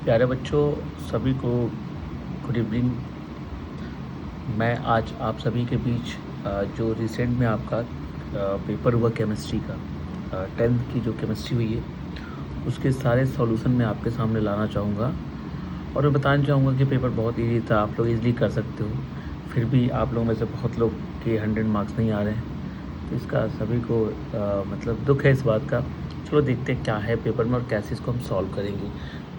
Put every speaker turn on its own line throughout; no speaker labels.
प्यारे बच्चों, सभी को गुड इवनिंग। मैं आज आप सभी के बीच जो रिसेंट में आपका पेपर हुआ केमिस्ट्री का, 10th की जो केमिस्ट्री हुई है उसके सारे सॉल्यूशन मैं आपके सामने लाना चाहूँगा। और मैं बताना चाहूँगा कि पेपर बहुत इजी था, आप लोग इजीली कर सकते हो। फिर भी आप लोगों में से बहुत लोग के 100 मार्क्स नहीं आ रहे हैं, तो इसका सभी को मतलब दुख है इस बात का। चलो देखते हैं क्या है पेपर में और कैसे इसको हम सॉल्व करेंगे।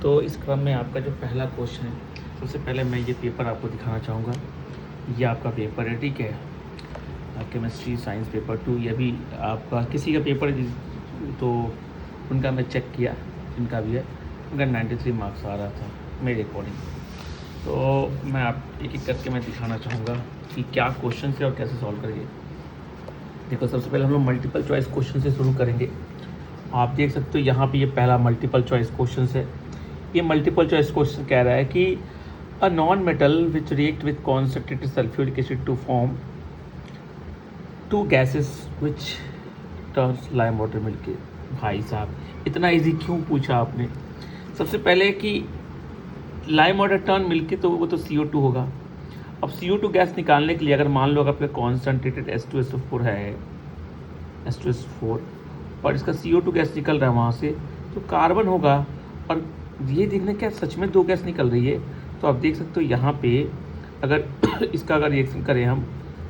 तो इस क्रम में आपका जो पहला क्वेश्चन है, सबसे पहले मैं ये पेपर आपको दिखाना चाहूँगा। ये आपका पेपर है, ठीक है, केमिस्ट्री साइंस पेपर 2। ये भी आपका किसी का पेपर है तो उनका मैं चेक किया, इनका भी है, उनका 93 मार्क्स आ रहा था मेरे अकॉर्डिंग। तो मैं आप एक एक करके मैं दिखाना चाहूँगा कि क्या क्वेश्चन है और कैसे सॉल्व करेंगे। देखो, सबसे पहले हम लोग मल्टीपल चॉइस क्वेश्चन से शुरू करेंगे। आप देख सकते हो यहाँ पे ये पहला मल्टीपल चॉइस क्वेश्चन है। ये मल्टीपल चॉइस क्वेश्चन कह रहा है कि a non metal which react with concentrated sulphuric acid to form two gases which turns lime water मिलके। भाई साहब, इतना इजी क्यों पूछा आपने? सबसे पहले कि लाइम वाटर टर्न मिलके तो वो तो CO2 होगा। अब CO2 गैस निकालने के लिए अगर मान लो अगर आपका कॉन्सेंट्रेटेड H2SO4 है, H2SO4, और इसका CO2 गैस निकल रहा है वहाँ से, तो कार्बन होगा। और ये देखना क्या सच में दो गैस निकल रही है। तो आप देख सकते हो यहाँ पे अगर इसका अगर रिएक्शन करें हम,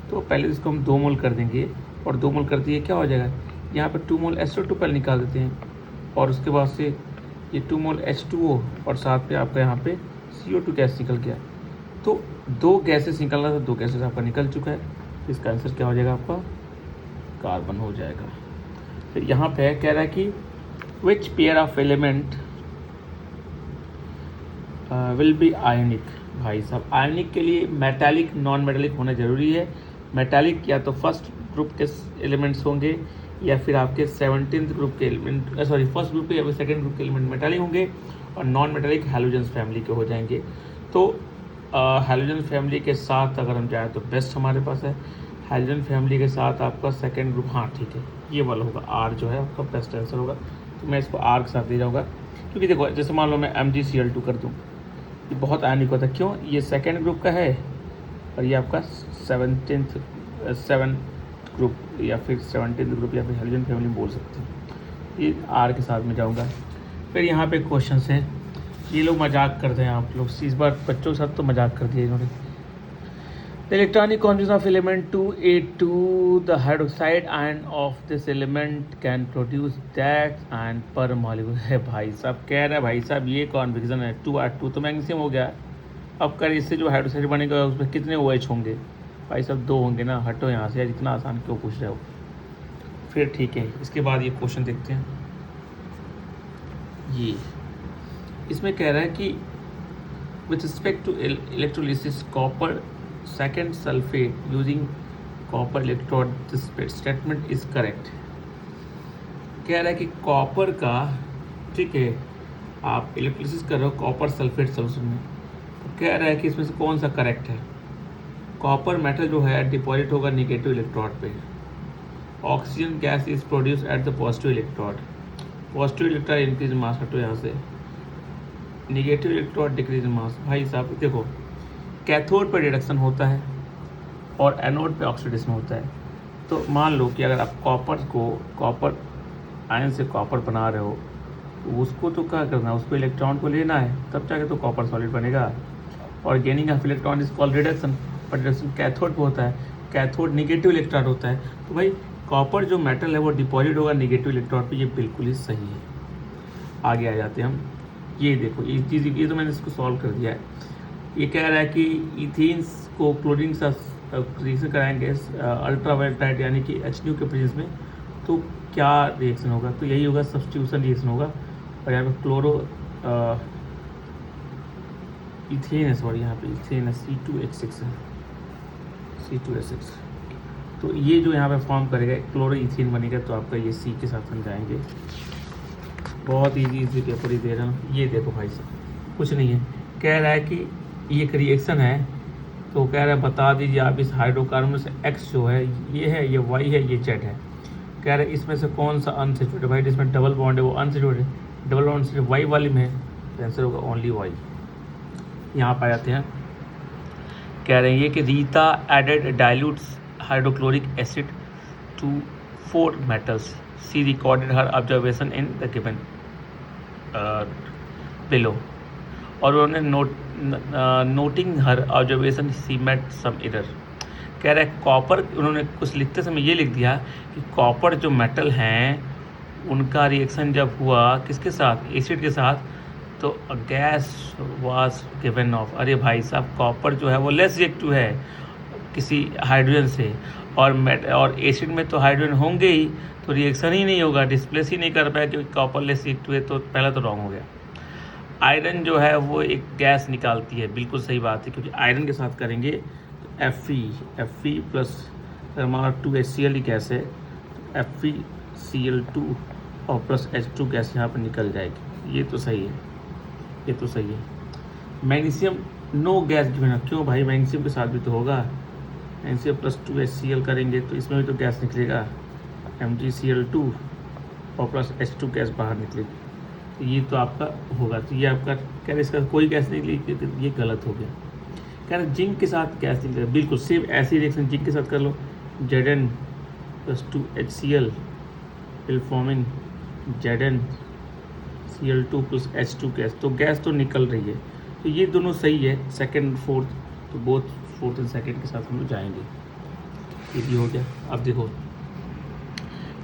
तो पहले इसको हम 2 मोल कर देंगे, और 2 मोल कर दिए क्या हो जाएगा, यहाँ पे 2 मोल SO2 पहले निकाल देते हैं, और उसके बाद से ये 2 मोल H2O, और साथ में आपका यहाँ पे CO2 गैस निकल गया। तो 2 गैसेस निकल रहा था, 2 गैसेस आपका निकल चुका है। तो इसका आंसर क्या हो जाएगा, आपका कार्बन हो जाएगा। फिर यहाँ पे कह रहा है कि which pair of element will be आयनिक। भाई साहब, आयनिक के लिए मेटालिक नॉन मेटालिक होना ज़रूरी है। मेटालिक या तो फर्स्ट ग्रुप के एलिमेंट्स होंगे, या फिर आपके 17th ग्रुप के एलिमेंट, फर्स्ट ग्रुप के या फिर सेकेंड ग्रुप के एलिमेंट मेटालिक होंगे, और नॉन मेटालिक हैलोजन्स फैमिली के हो जाएंगे। तो हैलोजन फैमिली के साथ अगर हम जाएँ तो बेस्ट हमारे पास है। हैलोजन फैमिली के साथ आपका सेकेंड ग्रुप, हाँ ठीक है, ये वाला होगा, आर जो है आपका बेस्ट आंसर होगा। तो मैं इसको आर के साथ ले जाऊँगा, क्योंकि देखो जैसे मान लो मैं MgCl2 कर दूँ, ये बहुत आयनिक होता है। क्यों? ये सेकेंड ग्रुप का है, और ये आपका 7th ग्रुप या फिर 17th ग्रुप या फिर हेलोजन फैमिली बोल सकते हैं। ये आर के साथ में जाऊँगा। फिर यहाँ पे क्वेश्चन है, ये लोग मजाक करते हैं, आप लोग इस बार बच्चों के साथ तो मजाक कर दिया इन्होंने। The electronic configuration of element 2A2, the hydroxide ion of this element can produce that ion पर मॉलिक्यूल। है भाई साहब, कह रहा है भाई साहब ये कॉन्फिगरेशन है 2R2 तो मैग्नीशियम हो गया। अब कर इससे जो हाइड्रोक्साइड बनेगा उसमें कितने OH होंगे? भाई साहब 2 होंगे ना, हटो यहाँ से यार, इतना आसान क्यों पूछ रहे हो? फिर ठीक है, इसके बाद ये क्वेश्चन देखते हैं। ये इसमें कह रहा है कि with respect to electrolysis copper second sulphate using copper electrode, this statement is correct. कह रहा है कि कॉपर का, ठीक है, आप इलेक्ट्रोलिसिस कर रहे हो कॉपर सल्फेट सोल्यूशन में, तो कह रहा है कि इसमें से कौन सा करेक्ट है। कॉपर मेटल जो है डिपॉजिट होगा निगेटिव इलेक्ट्रोड पे। Oxygen gas is produce at the positive electrode. Positive electrode increase mass, हटो यहाँ से, निगेटिव इलेक्ट्रोड डिक्रीज मास। भाई साहब देखो, कैथोड पर रिडक्शन होता है और एनोड पे ऑक्सीडेशन होता है। तो मान लो कि अगर आप कॉपर आयन से कॉपर बना रहे हो, तो उसको तो क्या करना है, उसको इलेक्ट्रॉन को लेना है, तब जाके तो कॉपर सॉलिड बनेगा। और gaining of electron is called reduction, पर रिडक्शन कैथोड पे होता है, कैथोड निगेटिव इलेक्ट्रॉन होता है। तो भाई कॉपर जो मेटल है वो डिपॉजिट होगा निगेटिव इलेक्ट्रॉन पे, ये बिल्कुल ही सही है। आगे आ जाते हैं हम। ये देखो ये चीज़, ये तो मैंने इसको सॉल्व कर दिया है। ये कह रहा है कि इथेन्स को क्लोरीन के साथ रिएक्शन कराएंगे अल्ट्रावायलेट लाइट यानी कि HNO के प्रेजेंस में, तो क्या रिएक्शन होगा? तो यही होगा, सब्स्टिट्यूशन रिएक्शन होगा। और यहाँ पे क्लोरो इथेन है, सॉरी यहाँ पे इथेन है, C2H6 है, C2H6। तो ये जो यहाँ पे फॉर्म करेगा क्लोरो इथेन बनेगा, तो आपका ये C के साथ हम जाएंगे। बहुत इजी पेपर ही दे रहा हूँ। ये देखो भाई साहब, कुछ नहीं है, कह रहा है कि ये एक रिएक्शन है, तो कह रहा है बता दीजिए आप इस हाइड्रोकार्बन में से X जो है ये है, ये Y है, ये Z है। कह रहा है इसमें से कौन सा अनसैचुरेटेड। भाई इसमें डबल बॉन्ड है, वो अनसैचुरेटेड, डबल बॉन्ड से Y वाली में है, तो आंसर होगा ओनली वाई। यहाँ पर आ जाते हैं, कह रहे हैं ये कि Rita added dilutes hydrochloric acid to 4 metals. She recorded her observation in the given below. और उन्होंने noting her observation she met some error. कह रहा है कॉपर, उन्होंने कुछ लिखते समय ये लिख दिया कि कॉपर जो मेटल हैं उनका रिएक्शन जब हुआ किसके साथ, एसिड के साथ, तो गैस वाज गिवन ऑफ। अरे भाई साहब, कॉपर जो है वो लेस रिएक्टिव है किसी हाइड्रोजन से, और एसिड में तो हाइड्रोजन होंगे ही, तो रिएक्शन ही नहीं होगा, डिस्प्लेस ही नहीं कर पाया क्योंकि कॉपर लेस रिएक्टिव है, तो पहला तो रॉन्ग हो गया। आयरन जो है वो एक गैस निकालती है, बिल्कुल सही बात है, क्योंकि आयरन के साथ करेंगे तो Fe प्लस हमारा 2HCl ही गैस है, तो FeCl2 और प्लस H2 गैस यहाँ पर निकल जाएगी। ये तो सही है, ये तो सही है। मैग्नीशियम नो गैस जो है ना, क्यों भाई, मैग्नीशियम के साथ भी तो होगा, मैग्नीशियम प्लस 2HCl करेंगे तो इसमें भी तो गैस निकलेगा, MgCl2 और प्लस H2 गैस बाहर निकलेगी, तो ये तो आपका होगा। तो ये आपका कह रहे इसका कोई गैस नहीं निकली, ये गलत हो गया। कह रहे जिंक के साथ गैस निकलेगा, बिल्कुल सेम ऐसी रिएक्शन जिंक के साथ कर लो, Zn plus 2HCl will form in ZnCl2 plus H2 gas, तो गैस तो निकल रही है। तो ये दोनों सही है, सेकंड फोर्थ, तो बोथ फोर्थ एंड सेकंड के साथ हम लोग जाएंगे। ये भी हो गया। अब देखो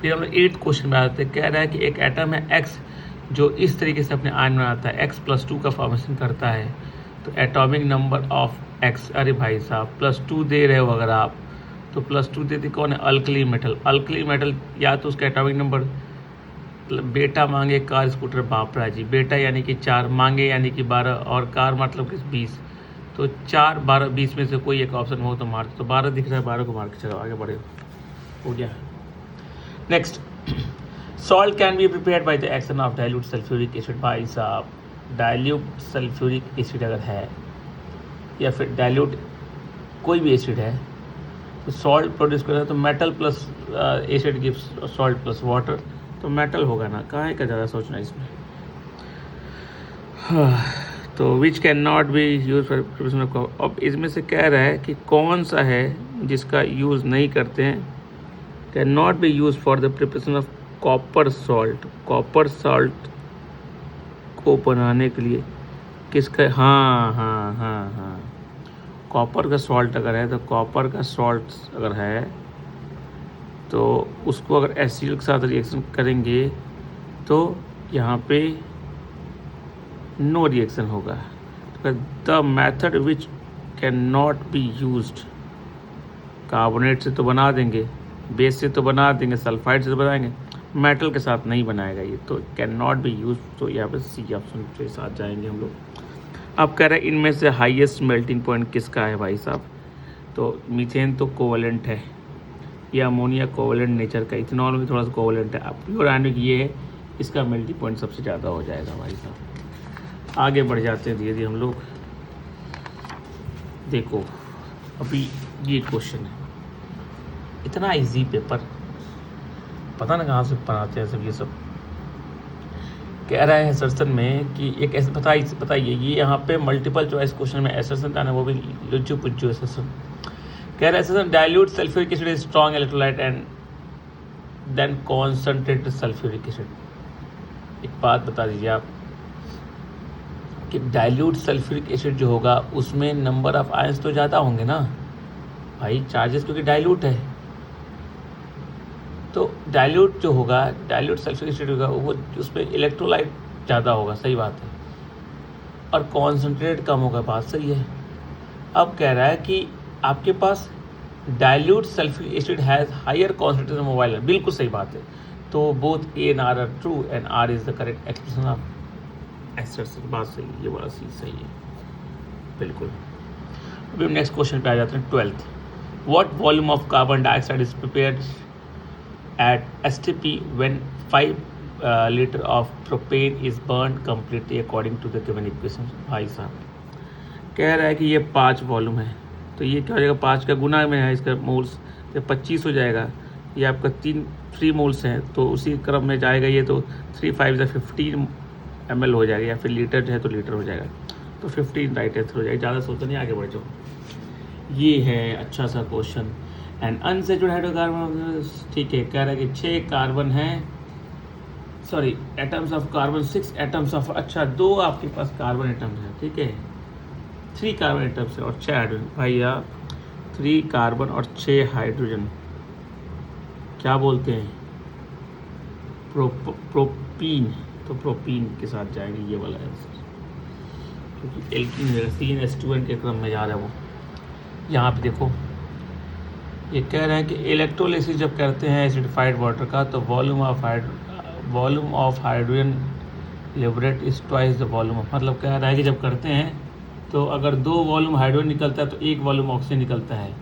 फिर हम लोग 8th क्वेश्चन में आते हैं। कह रहा है कि एक एटम है X जो इस तरीके से अपने आयन बनाता है, X+2 का फॉर्मेशन करता है, तो एटॉमिक नंबर ऑफ X, अरे भाई साहब +2 दे रहे हो अगर आप, तो +2 देते कौन है, अल्कली मेटल। अल्कली मेटल या तो उसका एटॉमिक नंबर, बेटा मांगे कार स्कूटर बापरा जी, बेटा यानी कि 4, मांगे यानी कि 12, और कार मतलब कि 20, तो 4, 12, 20 में से कोई एक ऑप्शन हो तो मार, तो 12 दिख रहा है, 12 को मार के चलो आगे बढ़े, हो गया। Next, salt can be prepared by the action of dilute sulphuric acid. भाई साहब, डाइल्यूट सल्फ्यूरिक एसिड अगर है या फिर डाइल्यूट कोई भी एसिड है तो सॉल्ट प्रोड्यूस कर रहा है, तो metal plus acid gives salt plus water, तो मेटल होगा ना, कहाँ का ज़्यादा सोचना इसमें। तो which can not be use for preparation of, अब इसमें से कह रहा है कि कौन सा है जिसका यूज़ नहीं करते हैं, can not be use for the preparation of copper salt. Copper salt को बनाने के लिए किसका, हाँ, कॉपर का सॉल्ट अगर है, तो कॉपर का सॉल्ट अगर है तो उसको अगर HCl के साथ रिएक्शन करेंगे तो यहाँ पे नो रिएक्शन होगा। The method which can not be used, carbonate से तो बना देंगे, बेस से तो बना देंगे, सल्फाइड से तो बनाएंगे, मेटल के साथ नहीं बनाएगा ये, तो कैन नॉट बी यूज, तो यहाँ पे सी ऑप्शन के साथ जाएंगे हम लोग। अब कह रहे हैं इनमें से हाईएस्ट मेल्टिंग पॉइंट किसका है भाई साहब, तो मीथेन तो कोवलेंट है, या अमोनिया कोवलेंट नेचर का, इथेनॉल में थोड़ा सा कोवलेंट है, अब प्योर आयनिक ये है, इसका मेल्टिंग पॉइंट सबसे ज़्यादा हो जाएगा भाई साहब। आगे बढ़ जाते हैं धीरे धीरे हम लोग। देखो अभी ये क्वेश्चन है, इतना इजी पेपर, पता ना कहाँ से पढ़ाते हैं सब ये सब। कह रहा है एसर्सन में कि एक ऐसे बताइए, ये यहाँ पे मल्टीपल चॉइस क्वेश्चन में एसर्सन का ना, वो भी लुच्चू पुच्चू एसर्सन। कह रहा है assertion dilute sulphuric acid is strong electrolyte and then concentrated sulphuric acid. एक बात बता दीजिए आप कि डाइल्यूट सल्फ्यूरिक एसिड जो होगा उसमें नंबर ऑफ आयंस तो ज़्यादा होंगे ना भाई, चार्जेस क्योंकि डाइल्यूट है, तो डाइल्यूट जो होगा, डाइल्यूट सल्फ्यूरिक एसिड होगा वो उसमें इलेक्ट्रोलाइट ज़्यादा होगा, सही बात है, और कॉन्सनट्रेट कम होगा, बात सही है। अब कह रहा है कि आपके पास dilute sulphuric acid has higher concentration mobile, बिल्कुल सही बात है, तो both A and R R true and R is the correct expression of assertion, बात सही है, ये वाला चीज़ सही है बिल्कुल। अभी हम नेक्स्ट क्वेश्चन पे आ जाते हैं 12th। What volume of carbon dioxide is prepared at STP when 5 liter of propane is burned completely according to the given equation। भाई साहब कह रहा है कि ये 5 वॉल्यूम है, तो ये क्या हो जाएगा, 5 का गुना में है इसका मोल्स, तो 25 हो जाएगा। ये आपका 3 मोल्स हैं, तो उसी क्रम में जाएगा ये, तो 3 5 15 ml हो जाएगा, या फिर लीटर है तो लीटर हो जाएगा। तो 15 राइट आंसर हो जाएगा। ज़्यादा सोचो नहीं, आगे बढ़ जाओ। ये है अच्छा सा क्वेश्चन। एंड अनसैचुरेटेड हाइड्रोकार्बन, ठीक है, कह रहा है कि 6 कार्बन हैं, sorry atoms of carbon 6 atoms of, अच्छा 2 आपके पास कार्बन एटम्स हैं, ठीक है, 3 कार्बन एटम्स है और 6 हाइड्रोजन। भैया 3 कार्बन और 6 हाइड्रोजन क्या बोलते हैं? प्रोपीन। तो प्रोपीन के साथ जाएंगे ये वाला आंसर, क्योंकि एल्कीन है, CnH2n के क्रम में जा रहा है वो। यहाँ पे देखो ये कह रहे हैं कि इलेक्ट्रोलिसिस जब करते हैं एसिडिफाइड वाटर का, तो volume of hydrogen liberate is twice the volume of, मतलब कह रहा है कि जब करते हैं तो अगर 2 वॉल्यूम हाइड्रोजन निकलता है तो 1 वॉल्यूम ऑक्सीजन निकलता है।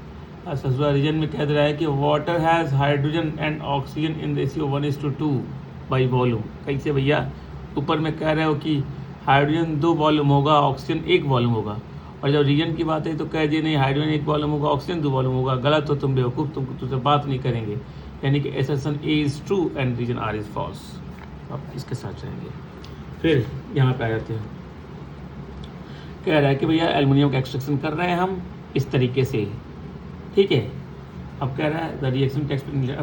ससुरा रीजन में कह रहा है कि water has hydrogen and oxygen in ratio 1:2 by volume. कैसे भैया? ऊपर में कह रहे हो कि हाइड्रोजन 2 वॉल्यूम होगा, ऑक्सीजन 1 वॉल्यूम होगा, और जब रीजन की बात है तो कह दिए नहीं हाइड्रोजन 1 वॉल्यूम होगा, ऑक्सीजन 2 वॉल्यूम होगा। गलत हो तुम बेवकूफ़, तुमसे बात नहीं करेंगे। यानी कि assertion A is true and reason R is false. अब इसके साथ जाएंगे। फिर यहाँ पे आ जाते हैं, कह रहा है कि भैया एल्युमिनियम का एक्सट्रैक्शन कर रहे हैं हम इस तरीके से, ठीक है। अब कह रहा है द रिएक्शन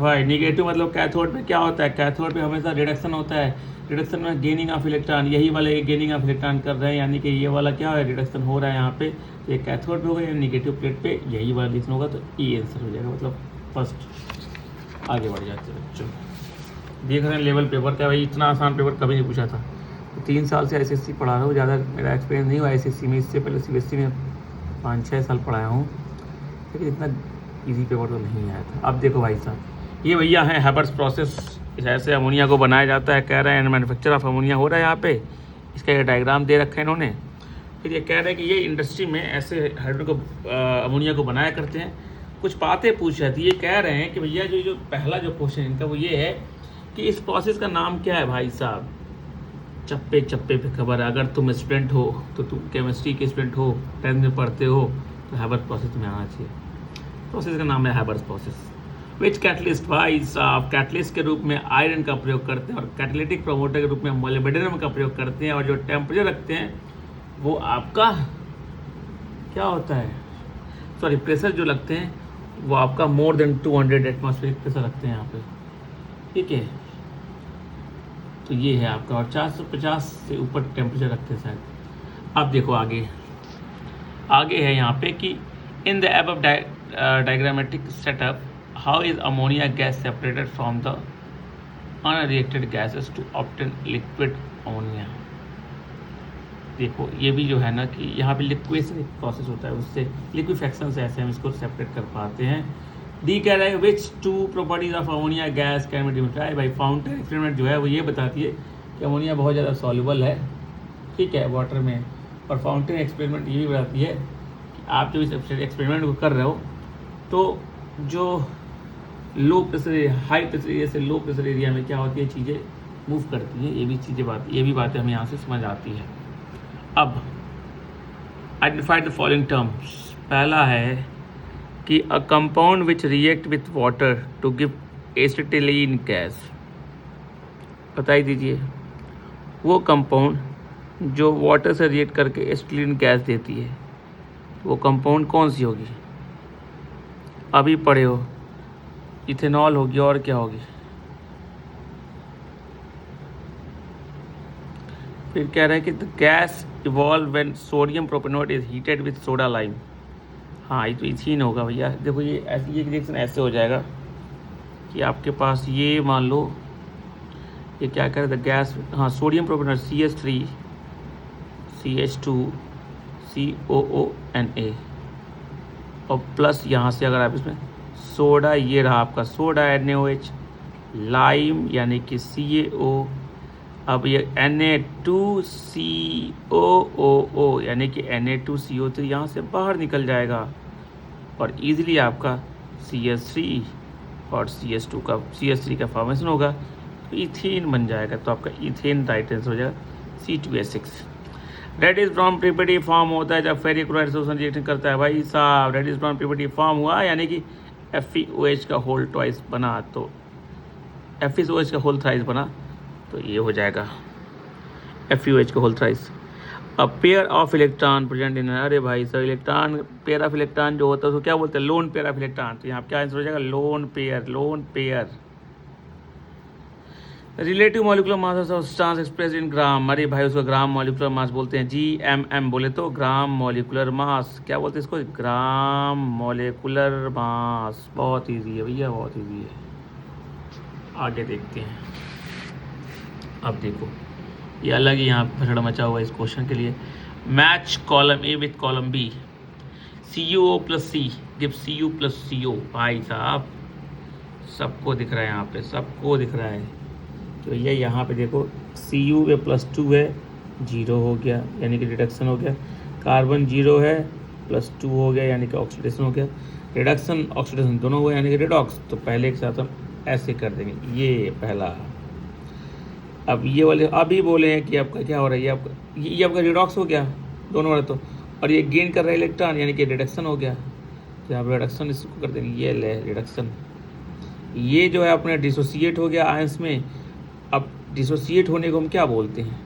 भाई निगेटिव मतलब कैथोड पे क्या होता है? कैथोड पे हमेशा रिडक्शन होता है। रिडक्शन में गेनिंग ऑफ इलेक्ट्रॉन, यही वाले गेनिंग ऑफ इलेक्ट्रॉन कर रहे हैं, यानी कि ये वाला क्या है, रिडक्शन हो रहा है यहाँ पे। ये कैथोड पे होगा या निगेटिव प्लेट पे, यही वाला रिएक्शन होगा, तो ई आंसर हो जाएगा, मतलब फर्स्ट। आगे बढ़ जाते हैं बच्चों, देख रहे हैं लेवल पेपर का। भाई इतना आसान पेपर कभी नहीं पूछा था। 3 साल से SSC पढ़ा रहा हूँ, ज़्यादा मेरा एक्सपीरियंस नहीं हुआ SSC में। इससे पहले CBSE में 5-6 साल पढ़ाया हूँ, लेकिन इतना इजी पेपर तो नहीं आया था। अब देखो भाई साहब, ये भैया है हैबर्स प्रोसेस, ऐसे अमोनिया को बनाया जाता है। कह रहे हैं मैन्युफैक्चर ऑफ अमोनिया हो रहा है यहाँ पे, इसका ये डायग्राम दे रखा है इन्होंने। फिर ये कह रहे हैं कि ये इंडस्ट्री में ऐसे हाइड्रोजन को अमोनिया को बनाया करते हैं। कुछ बातें पूछ जाती है। ये कह रहे हैं कि भैया जो पहला जो क्वेश्चन इनका वो ये है कि इस प्रोसेस का नाम क्या है भाई साहब? चप्पे चप्पे पे खबर है। अगर तुम स्टूडेंट हो तो तुम केमिस्ट्री के स्टूडेंट हो, 10th में पढ़ते हो, तो हैबर्स प्रोसेस में आना चाहिए। प्रोसेस का नाम है हैबर्स प्रोसेस। विच कैटलिस्ट भाई साहब, कैटलिस्ट के रूप में आयरन का प्रयोग करते हैं और कैटालिटिक प्रमोटर के रूप में मोलिब्डेनम का प्रयोग करते हैं, और जो टेम्परेचर रखते हैं वो आपका क्या होता है, सॉरी प्रेशर जो लगते हैं वो आपका मोर देन 200 एटमॉस्फेरिक प्रेशर रखते हैं यहाँ पे, ठीक है। तो ये है आपका, और 450 से ऊपर टेम्परेचर रखते हैं शायद। अब देखो आगे है यहाँ पे कि in the above diagrammatic setup, how is ammonia gas separated from the unreacted gases to obtain liquid ammonia? देखो ये भी जो है ना कि यहाँ पे लिक्वेशन प्रोसेस होता है, उससे लिक्विफेक्शन से ऐसे हम इसको सेपरेट कर पाते हैं। डी कह रहा है विच 2 properties of ammonia gas can be demonstrated भाई। फाउंटेन एक्सपेरिमेंट जो है वो ये बताती है कि अमोनिया बहुत ज़्यादा सॉल्युबल है, ठीक है, वाटर में। और फाउंटेन एक्सपेरिमेंट ये भी बताती है कि आप जो इस एक्सपेरिमेंट को कर रहे हो तो जो low pressure high pressure area से लो प्रेशर एरिया में क्या होती है, चीज़ें मूव करती हैं। ये भी बातें हमें यहाँ से समझ आती है। अब आइडेंटिफाई द फॉलोइंग टर्म्स। पहला है कि a compound which react with water to give acetylene gas. बता दीजिए वो कंपाउंड जो वाटर से रिएक्ट करके एसिटिलीन गैस देती है, वो कंपाउंड कौन सी होगी? अभी पढ़े हो, इथेनॉल होगी, और क्या होगी? फिर कह रहा है कि the gas evolve when sodium propanoate is heated with soda lime. हाँ ये तो इथीन होगा भैया। देखो ये रिएक्शन ऐसे हो जाएगा कि आपके पास ये मान लो ये क्या कह रहा है, द गैस, हाँ sodium propanoid CH3 CH2 COONA, और प्लस यहाँ से अगर आप इसमें सोडा, ये रहा आपका सोडा NaOH, लाइम यानी कि CaO, अब ये Na2COOO यानी कि Na2CO3 यहाँ से बाहर निकल जाएगा, और ईजिली आपका CH3 और CH3 का फॉर्मेशन होगा, तो इथेन बन जाएगा। तो आपका इथेन राइट आंसर हो जाएगा C2H6। रेडिश ब्राउन प्रीपेटी फॉर्म होता है जब फेरिक क्लोराइड सोल्यूशन रिएक्शन करता है। भाई साहब रेडिश ब्राउन प्रीपेटी फॉर्म हुआ यानी कि FeOH का होल ट्वाइस बना, तो FeOH का होल थ्राइस बना, तो ये हो जाएगा FUH का whole thrice. A pair of electron present in, अरे भाई sir electron, pair of electron जो होता है उसको क्या बोलते हैं, लोन पेयर ऑफ इलेक्ट्रॉन। तो यहाँ क्या आंसर हो जाएगा, lone pair, lone pair. Relative molecular mass of substance express in gram, अरे भाई उसको ग्राम मॉलिकुलर मास बोलते हैं, GMM बोले तो ग्राम मॉलिकुलर मास, क्या बोलते हैं इसको, ग्राम मॉलिकुलर मास। बहुत इजी है भैया, बहुत इजी है। आगे देखते हैं। अब देखो ये अलग ही यहाँ भसड़ मचा हुआ है इस क्वेश्चन के लिए। Match column A with column B, CuO plus C give Cu plus CO। भाई साहब सबको दिख रहा है यहाँ पे, सबको दिख रहा है। तो ये यहाँ पे देखो Cu में +2 है, 0 हो गया यानी कि रिडक्शन हो गया। कार्बन 0 है, +2 हो गया यानी कि ऑक्सीडेशन हो गया। रिडक्शन ऑक्सीडेशन दोनों हुआ यानी कि रिडॉक्स। तो पहले के साथ हम ऐसे कर देंगे, ये पहला। अब ये वाले अभी बोले हैं कि आपका क्या हो रहा है, ये आपका रिडॉक्स हो गया दोनों वाले तो, और ये गेन कर रहा है इलेक्ट्रॉन यानी कि रिडक्शन हो गया। तो यहाँ पर रिडक्शन इसको कर देंगे, ये ले रिडक्शन। ये जो है अपने डिसोसिएट हो गया आयंस में। अब डिसोसिएट होने को हम क्या बोलते हैं,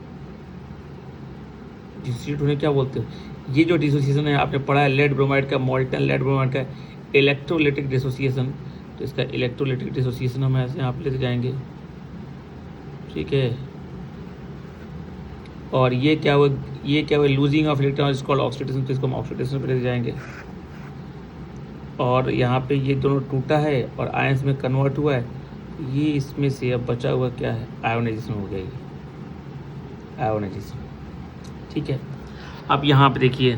डिसोसिएट होने क्या बोलते हैं, ये जो डिसोसिएशन है आपने पढ़ा है लेड ब्रोमाइड का, मॉल्टन लेड ब्रोमाइड का इलेक्ट्रोलिटिक डिसोसिएशन। तो इसका इलेक्ट्रोलिटिक डिसोसिएशन हम ऐसे यहाँ पे लेते जाएंगे, ठीक है। और ये क्या हुआ, ये क्या हुआ, losing of electron is called oxidation. तो इसको हम ऑक्सीडेशन पे लेते जाएंगे। और यहाँ पे ये दोनों टूटा है और आयंस में कन्वर्ट हुआ है। ये इसमें से अब बचा हुआ क्या है, आयोनाइजेशन हो गया, ये आयोनाइजेशन, ठीक है। अब यहाँ पे देखिए,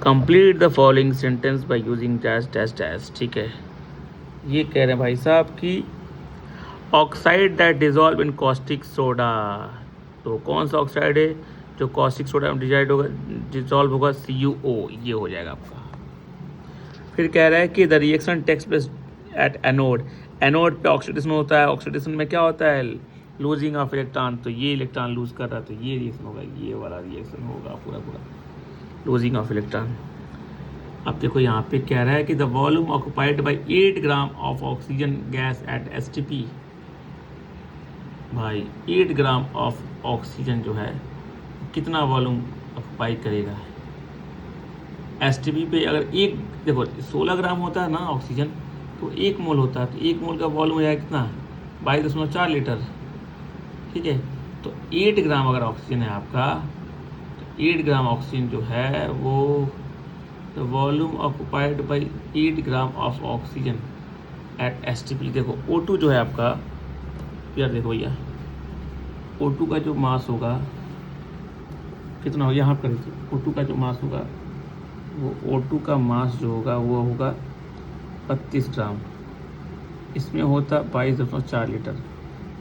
complete the following sentence by using dash dash dash, ठीक है। ये कह रहे हैं भाई साहब कि oxide that dissolve in caustic soda. तो कौन सा ऑक्साइड है जो कॉस्टिक सोडा में डिजॉल्व होगा, CuO, ये हो जाएगा आपका। फिर कह रहा है कि the reaction takes place at anode, anode पे ऑक्सीडेशन होता है। ऑक्सीडेशन में क्या होता है, लूजिंग ऑफ इलेक्ट्रॉन। तो ये इलेक्ट्रॉन लूज कर रहा है, तो ये रिएक्शन होगा, ये वाला रिएक्शन होगा पूरा पूरा, लूजिंग ऑफ इलेक्ट्रॉन। अब देखो यहाँ पे कह रहा है कि the volume occupied by 8 gram of oxygen gas at STP। भाई 8 ग्राम ऑफ ऑक्सीजन जो है कितना वॉल्यूम ऑक्युपाई करेगा STP पे। अगर एक देखो 16 ग्राम होता है ना ऑक्सीजन, तो 1 मोल होता है, तो 1 मोल का वॉल्यूम है कितना, 22.4 लीटर, ठीक है। तो 8 ग्राम अगर ऑक्सीजन है आपका, तो 8 ग्राम ऑक्सीजन जो है वो the volume occupied by 8 gram of oxygen at STP। देखो O2 जो है आपका, यार देखो भैया O2 का जो मास होगा कितना हो, यहाँ पर O2 का जो मास होगा, वो O2 का मास जो होगा वो होगा 32 ग्राम। इसमें होता 22.4 लीटर।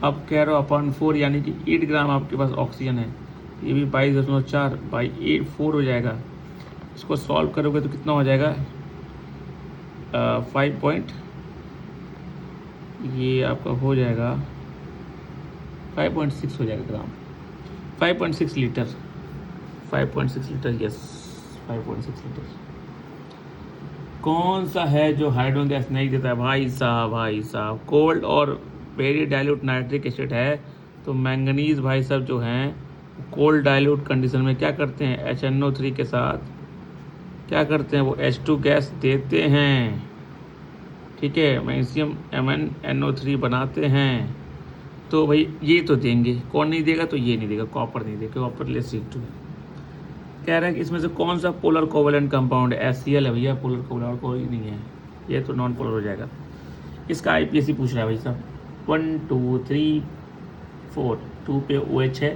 अब कह रहा हूँ अपॉन 4 यानी कि 8 ग्राम आपके पास ऑक्सीजन है, ये भी 22.4 बाई 4 हो जाएगा। इसको सॉल्व करोगे तो कितना हो जाएगा, 5 पॉइंट, ये आपका हो जाएगा 5.6 हो जाएगा ग्राम, 5.6 लीटर, 5.6 लीटर, यस 5.6 लीटर। कौन सा है जो हाइड्रोजन गैस नहीं देता है, भाई साहब कोल्ड और वेरी डाइल्यूट नाइट्रिक एसिड है। तो मैंगनीज भाई साहब जो हैं कोल्ड डाइल्यूट कंडीशन में क्या करते हैं, HNO3 के साथ क्या करते हैं, वो H2 गैस देते हैं, ठीक है। मैग्नीशियम MnNO3 बनाते हैं। तो भाई ये तो देंगे, कौन नहीं देगा, तो ये नहीं देगा, कॉपर नहीं देगा, कॉपर लेस CO2। कह रहा है कि इसमें से कौन सा पोलर कोवेलेंट कंपाउंड है, HCl है भैया पोलर कोवेलेंट, और कोई नहीं है, ये तो नॉन पोलर हो जाएगा। इसका IPSC पूछ रहा है भाई साहब, 1 2 3 4, 2 पे OH है,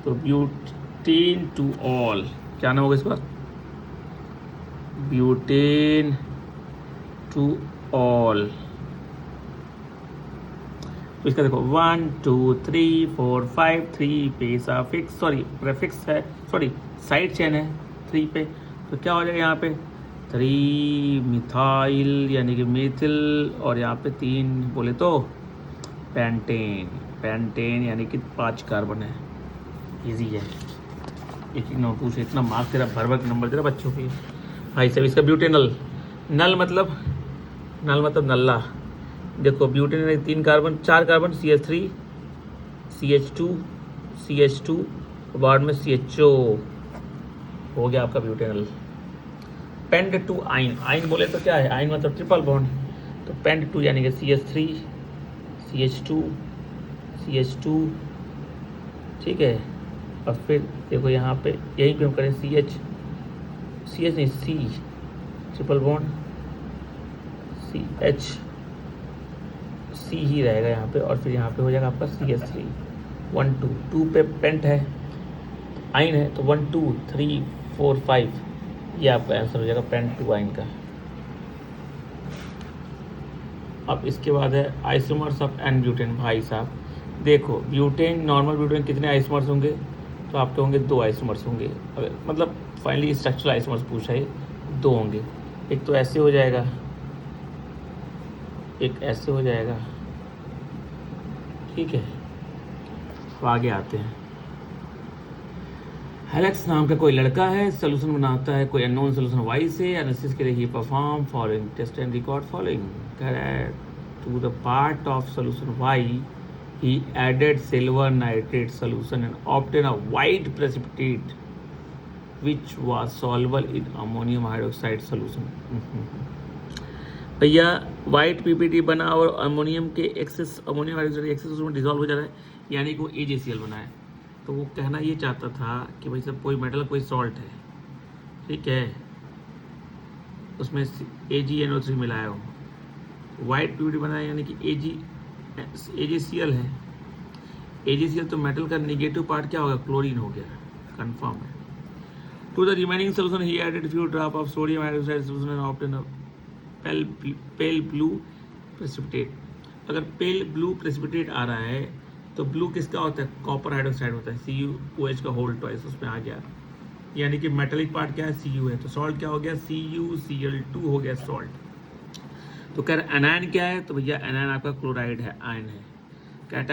तो ब्यूटेन टू ऑल, क्या नाम होगा इसका, ब्यूटेन टू ऑल। तो इसका देखो 1 2 3 4 5, 3 पे सफिक्स, सॉरी प्रेफिक्स है, सॉरी साइड चेन है 3 पे, तो क्या हो जाएगा यहाँ पे 3 मिथाइल यानी कि मिथिल, और यहाँ पे 3 बोले तो पेंटेन, पेंटेन यानी कि 5 कार्बन है। इजी है, एक नंबर पूछे, इतना मार्क्स तेरा भर भर नंबर तेरा बच्चों की भाई साहब। इसका ब्यूटेनल, नल मतलब नल्ला। देखो butane 3 carbon 4 carbon CH3 CH2 CH2 बाद में CHO हो गया आपका ब्यूटेनॉल। पेंड टू आइन, आइन बोले तो क्या है, आइन मतलब ट्रिपल बॉन्ड, तो पेंड टू यानी कि CH3 CH2 CH2, ठीक है। और फिर देखो यहाँ पे यहीं पे हम करें CH नहीं C triple bond CH C ही रहेगा यहाँ पे, और फिर यहाँ पे हो जाएगा आपका CH3 1 2 2 पे पेंट है, आइन है, तो 1 2 3 4 5 ये आपका आंसर हो जाएगा पेंट टू आइन का। अब इसके बाद है आइसोमर्स ऑफ एन ब्यूटेन। भाई साहब देखो, ब्यूटेन नॉर्मल ब्यूटेन कितने आइसोमर्स होंगे, तो आपके होंगे 2 आइसोमर्स होंगे, मतलब फाइनली स्ट्रक्चरल आइसोमर्स पूछा है, 2 होंगे। एक तो ऐसे हो जाएगा, एक ऐसे हो जाएगा, ठीक है। अब आगे आते हैं। हेलेक्स नाम का कोई लड़का है, सोल्यूशन बनाता है कोई अननोन सोल्यूशन वाई से, एनालिसिस के लिए ही perform following test and record following. To the part of solution Y he added silver nitrate solution and obtained a white precipitate which was soluble in ammonium hydroxide solution। भैया white PPT बना और ammonium के access, ammonium hydroxide access उसमें dissolve हो जा रहा है, यानी कि वो AgCl बना है। तो वो कहना ये चाहता था कि भाई सब कोई मेटल कोई सॉल्ट है, ठीक है, उसमें AgNO3 मिलाया हो, वाइट पीपीटी बनाया यानी कि AgCl है। AgCl तो मेटल का नेगेटिव पार्ट क्या होगा, क्लोरीन हो गया, कंफर्म है। To the remaining solution he added few drop of sodium hydroxide solution and obtain pale blue precipitate. अगर पेल ब्लू प्रेसिपिटेट आ रहा है तो ब्लू किसका होता है, कॉपर हाइड्रोक्साइड होता है, CuOH का होल ट्वाइस उसमें आ गया, यानी कि मेटेलिक पार्ट क्या है, Cu है, तो सॉल्ट क्या हो गया, CuCl2 हो गया सॉल्ट। तो कह रहे एनायन क्या है, तो भैया एनायन आपका क्लोराइड है, आयन है। कैटायन